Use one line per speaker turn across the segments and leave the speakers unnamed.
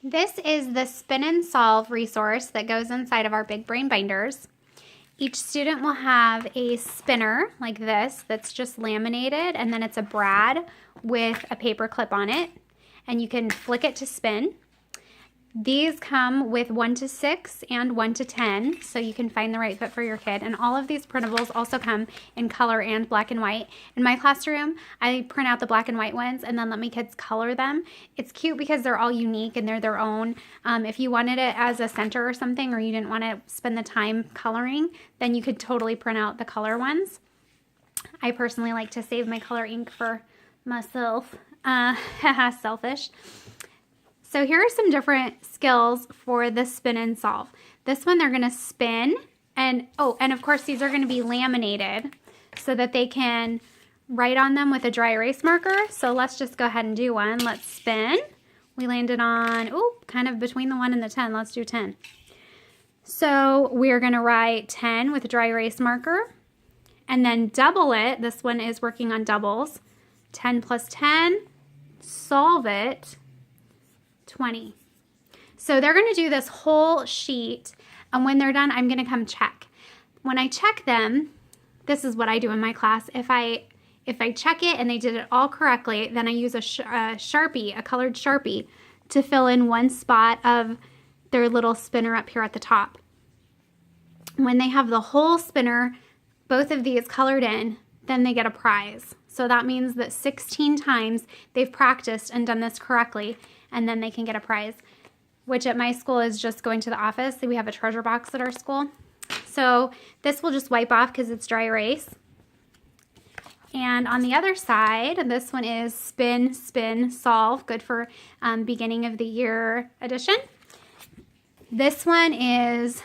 This is the Spin and Solve resource that goes inside of our Big Brain Binders. Each student will have a spinner like this that's just laminated, and then it's a brad with a paper clip on it, and you can flick it to spin. These come with 1 to 6 and 1 to 10, so you can find the right fit for your kid. And all of these printables also come in color and black and white. In my classroom, I print out the black and white ones and then let my kids color them. It's cute because they're all unique and they're their own. If you wanted it as a center or something, or you didn't want to spend the time coloring, then you could totally print out the color ones. I personally like to save my color ink for myself. Selfish. So here are some different skills for the spin and solve. This one, they're gonna spin, and of course these are gonna be laminated so that they can write on them with a dry erase marker. So let's just go ahead and do one. Let's spin. We landed on, kind of between the 1 and the 10. Let's do 10. So we're gonna write 10 with a dry erase marker, and then double it. This one is working on doubles. 10 plus 10, solve it, 20. So they're going to do this whole sheet, and when they're done, I'm going to come check. When I check them, this is what I do in my class. If I check it and they did it all correctly, then I use a Sharpie, a colored Sharpie, to fill in one spot of their little spinner up here at the top. When they have the whole spinner, both of these colored in, then they get a prize. So that means that 16 times they've practiced and done this correctly, and then they can get a prize, which at my school is just going to the office. So we have a treasure box at our school. So this will just wipe off because it's dry erase. And on the other side, this one is spin, spin, solve, good for beginning of the year edition. This one is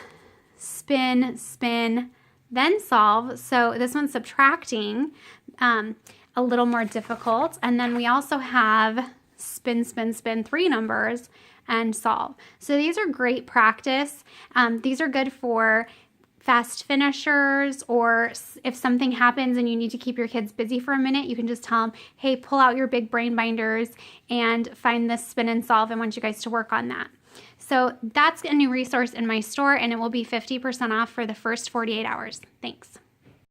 spin, spin, then solve. So this one's subtracting, a little more difficult. And then we also have spin, spin, spin, 3 numbers, and solve. So these are great practice. These are good for fast finishers, or if something happens and you need to keep your kids busy for a minute, you can just tell them, hey, pull out your Big Brain Binders and find this spin and solve. I want you guys to work on that. So that's a new resource in my store, and it will be 50% off for the first 48 hours. Thanks.